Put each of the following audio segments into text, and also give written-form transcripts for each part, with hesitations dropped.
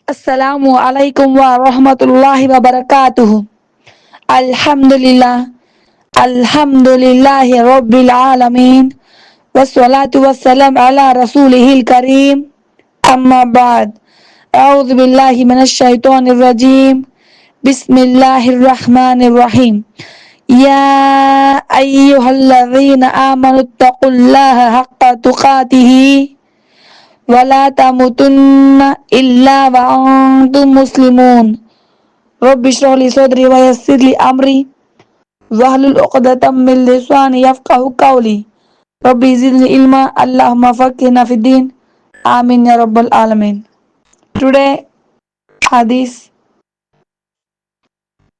Assalamu alaikum wa rahmatullahi wa barakatuh. Alhamdulillah. Alhamdulillahi Rabbil Alameen. Wassalatu wassalam ala Rasulihil Kareem. Amma ba'd. أعوذ بالله من الشيطان الرجيم. بسم الله الرحمن الرحيم. يا أيها الذين آمنوا اتقوا الله حق تقاته ولا تموتن إلا وأنتم مسلمون. رب اشرح لي صدري ويسر لي أمري واحلل عقدة من لساني يفقهوا قولي. ربي زدني علما اللهم فقهنا في الدين. آمين يا رب العالمين. Today hadith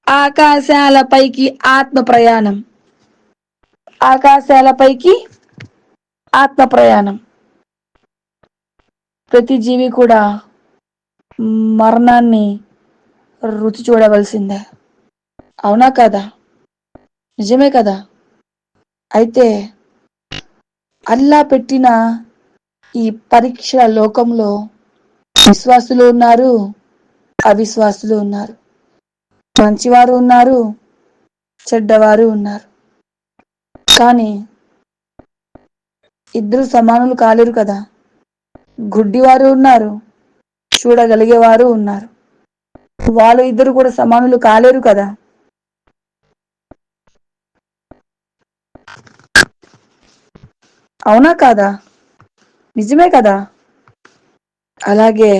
ఆకాశాలపైకి ఆత్మ ప్రయాణం. ఆకాశాలపైకి ఆత్మ ప్రయాణం. ప్రతి జీవి కూడా మరణాన్ని రుచి చూడవలసిందే. అవునా కదా? నిజమే కదా? అయితే అల్లా పెట్టిన ఈ పరీక్షల లోకంలో విశ్వాసులు ఉన్నారు, అవిశ్వాసులు ఉన్నారు, మంచివారు ఉన్నారు, చెడ్డవారు ఉన్నారు. కానీ ఇద్దరు సమానులు కాలేరు కదా. గుడ్డివారు ఉన్నారు, చూడగలిగేవారు ఉన్నారు. వాళ్ళు ఇద్దరు కూడా సమానులు కాలేరు కదా. అవునా కాదా? నిజమే కదా. అలాగే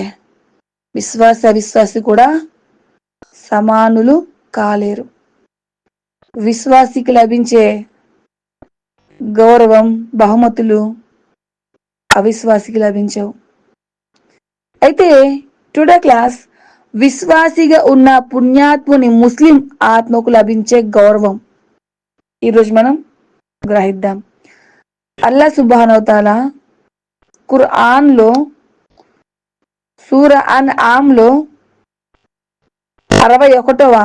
అవిశ్వాసి కూడా సమానులు కాలేరు. విశ్వాసికి లభించే గౌరవం, బహుమతులు అవిశ్వాసికి లభించవు. అయితే టుడే క్లాస్ విశ్వాసిగా ఉన్న పుణ్యాత్ముని ముస్లిం ఆత్మకు లభించే గౌరవం ఈరోజు మనం గ్రహిద్దాం. అల్లా సుబ్హానహు వ తఆలా ఖురాన్లో సూరా అన్ఆమ్లో 61వ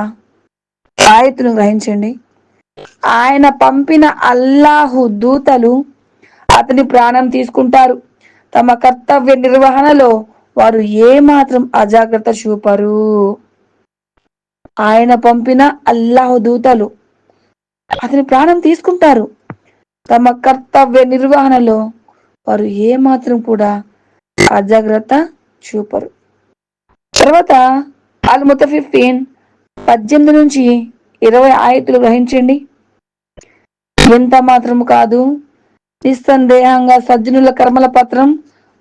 ఆయతును గ్రహించండి. ఆయన పంపిన అల్లాహు దూతలు అతని ప్రాణం తీసుకుంటారు. తమ కర్తవ్య నిర్వహణలో వారు ఏమాత్రం అజాగ్రత్త చూపరు. ఆయన పంపిన అల్లాహు దూతలు అతని ప్రాణం తీసుకుంటారు. తమ కర్తవ్య నిర్వహణలో వారు ఏమాత్రం కూడా అజాగ్రత్త చూపరు. తర్వాత అల్ ముతఫిఫీన్ 18 నుంచి 20 ఆయతులు గ్రహించండి. ఎంత మాత్రము కాదు, నిస్సందేహంగా సజ్జనుల కర్మల పత్రం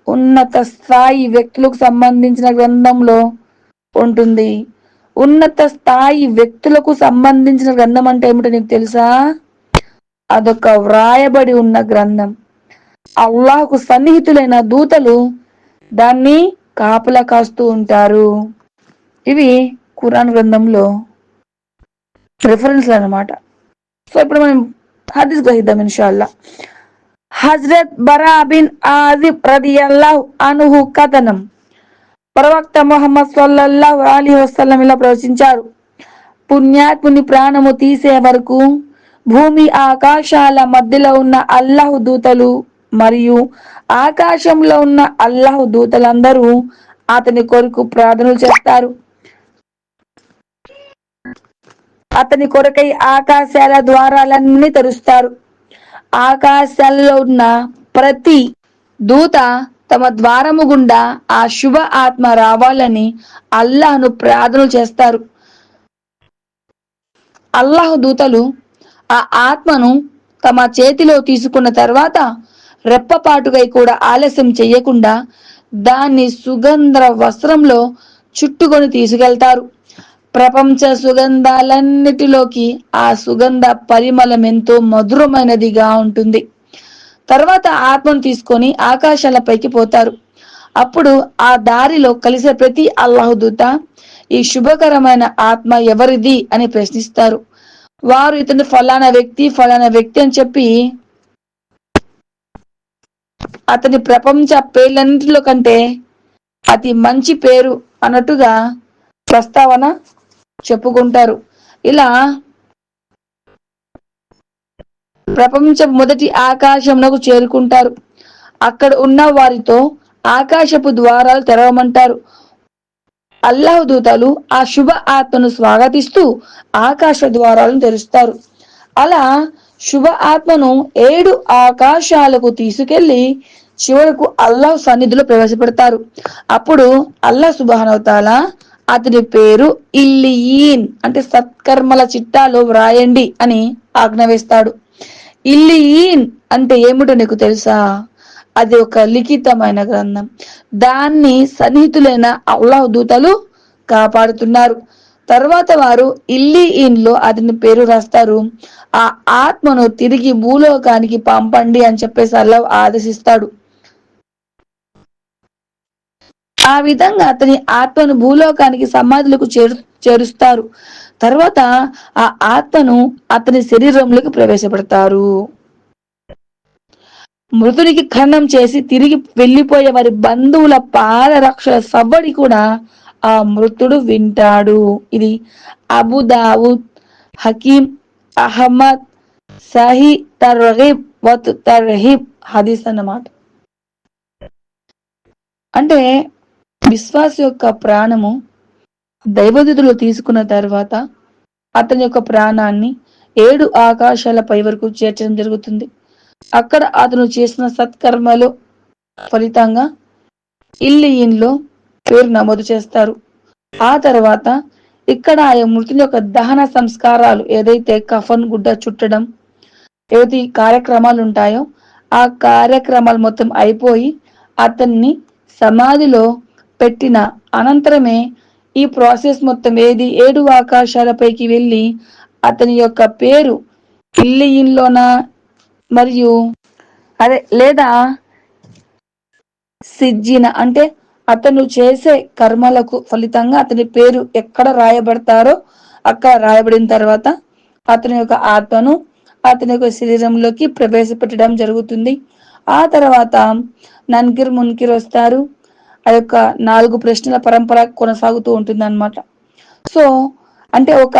ఉన్నత స్థాయి వ్యక్తులకు సంబంధించిన గ్రంథంలో ఉంటుంది. ఉన్నత స్థాయి వ్యక్తులకు సంబంధించిన గ్రంథం అంటే ఏమిటో నీకు తెలుసా? అదొక వ్రాయబడి ఉన్న గ్రంథం. అల్లాహ్కు సన్నిహితులైన దూతలు దాన్ని కాపలా కాస్తూ ఉంటారు. ఇవి ఖురాన్ గ్రంథంలో రిఫరెన్స్లు అన్నమాట. సో ఇప్పుడు మనం హదీస్ గ్రహిద్దాం ఇన్షాల్లా. హజ్రత్ బరా బిన్ ఆజిబ్ రదియల్లాహు అన్హు కథనం. ప్రవక్త ముహమ్మద్ సల్లల్లాహు అలైహి వసల్లం ఇలా ప్రవచించారు: పుణ్యాత్ముని ప్రాణము తీసే వరకు భూమి ఆకాశాల మధ్యలో ఉన్న అల్లాహు దూతలు మరియు ఆకాశంలో ఉన్న అల్లాహు దూతలందరూ అతని కొరకు ప్రార్థనలు చేస్తారు. అతని కొరకై ఆకాశాల ద్వారాలన్నీ తెరుస్తారు. ఆకాశాల్లో ఉన్న ప్రతి దూత తమ ద్వారము గుండా ఆ శుభ ఆత్మ రావాలని అల్లాహ్ను ప్రార్థనలు చేస్తారు. అల్లాహ్ దూతలు ఆ ఆత్మను తమ చేతిలో తీసుకున్న తర్వాత రెప్పపాటుకై కూడా ఆలస్యం చేయకుండా దాన్ని సుగంధ వస్త్రంలో చుట్టుకొని తీసుకెళ్తారు. ప్రపంచ సుగంధాలన్నిటిలోకి ఆ సుగంధ పరిమళం ఎంతో మధురమైనదిగా ఉంటుంది. తర్వాత ఆత్మను తీసుకొని ఆకాశాలపైకి పోతారు. అప్పుడు ఆ దారిలో కలిసే ప్రతి అల్లాహ్ దూత ఈ శుభకరమైన ఆత్మ ఎవరిది అని ప్రశ్నిస్తారు. వారు ఇతను ఫలానా వ్యక్తి అని చెప్పి అతని ప్రపంచ పేర్లన్నింటిలో కంటే అతి మంచి పేరు అన్నట్టుగా ప్రస్తావన చెప్పుకుంటారు. ఇలా ప్రపంచ మొదటి ఆకాశంలోకి చేరుకుంటారు. అక్కడ ఉన్న వారితో ఆకాశపు ద్వారాలు తెరవమంటారు. అల్లాహ్ దూతలు ఆ శుభ ఆత్మను స్వాగతిస్తూ ఆకాశ ద్వారాలను తెరుస్తారు. అలా శుభ ఆత్మను 7 ఆకాశాలకు తీసుకెళ్లి చివరకు అల్లాహ్ సన్నిధిలో ప్రవేశపెడతారు. అప్పుడు అల్లాహ్ సుబ్హానహు వ తఆలా అతని పేరు ఇల్లియీన్ అంటే సత్కర్మల చిట్టాలో వ్రాయండి అని ఆజ్ఞ వేస్తాడు. ఇల్లియీన్ అంటే ఏమిటో నీకు తెలుసా? అది ఒక లిఖితమైన గ్రంథం. దాన్ని సన్నిహితులైన అల్లాహ్ దూతలు కాపాడుతున్నారు. తర్వాత వారు ఇల్లియీన్లో అతని పేరు రాస్తారు. ఆ ఆత్మను తిరిగి భూలోకానికి పంపండి అని చెప్పేసి అల్లాహ్ ఆదేశిస్తాడు. ఆ విధంగా అతని ఆత్మను భూలోకానికి సమాధులకు చేరుస్తారు. తర్వాత ఆ ఆత్మను అతని శరీరంలోకి ప్రవేశపెడతారు. మృతునికి ఖననం చేసి తిరిగి వెళ్లిపోయే వారి బంధువుల పాదరక్షల సవ్వడి కూడా ఆ మృతుడు వింటాడు. ఇది అబూదావుద్, హకీం, అహ్మద్, సహీ తర్గీబ్ వత్ తర్హీబ్ హదీస్ అన్నమాట. అంటే విశ్వాస యొక్క ప్రాణము దైవదూతలు తీసుకున్న తర్వాత అతని యొక్క ప్రాణాన్ని 7 ఆకాశాల పై వరకు చేర్చడం జరుగుతుంది. అక్కడ అతను చేసిన సత్కర్మలు ఫలితంగా ఇల్లియీన్లో పేరు నమోదు చేస్తారు. ఆ తర్వాత ఇక్కడ ఆయా మృతుని యొక్క దహన సంస్కారాలు ఏదైతే కఫన్ గుడ్డ చుట్టడం ఏదైతే కార్యక్రమాలు ఉంటాయో ఆ కార్యక్రమాలు మొత్తం అయిపోయి అతన్ని సమాధిలో పెట్టిన అనంతరమే ఈ ప్రాసెస్ మొత్తం ఏది 7 ఆకాశాలపైకి వెళ్ళి అతని యొక్క పేరు ఇల్లియీన్లోనా మరియు అదే లేదా సిజ్జిన అంటే అతను చేసే కర్మలకు ఫలితంగా అతని పేరు ఎక్కడ రాయబడతారో అక్కడ రాయబడిన తర్వాత అతని యొక్క ఆత్మను అతని యొక్క శరీరంలోకి ప్రవేశపెట్టడం జరుగుతుంది. ఆ తర్వాత నన్కిర్ మున్కిర్ వస్తారు. ఆ యొక్క 4 ప్రశ్నల పరంపర కొనసాగుతూ ఉంటుంది అన్నమాట. సో అంటే ఒక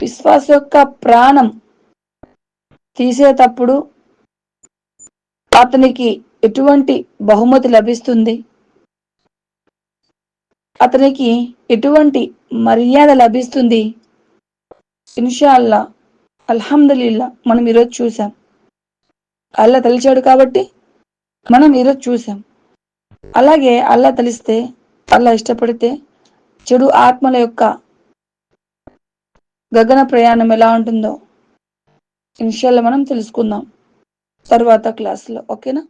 విశ్వాస యొక్క ప్రాణం తీసేటప్పుడు అతనికి ఎటువంటి బహుమతి లభిస్తుంది, అతనికి ఎటువంటి మర్యాద లభిస్తుంది, ఇన్షాల్లా అల్హమ్దులిల్లా మనం ఈరోజు చూసాం. అల్లా తలిచాడు కాబట్టి మనం ఈరోజు చూసాం. అలాగే అల్లా తలిస్తే అల్లా ఇష్టపడితే చెడు ఆత్మల యొక్క గగన ప్రయాణం ఎలా ఉంటుందో ఇన్షాల్లా మనం తెలుసుకుందాం తర్వాత క్లాస్లో. ఓకేనా?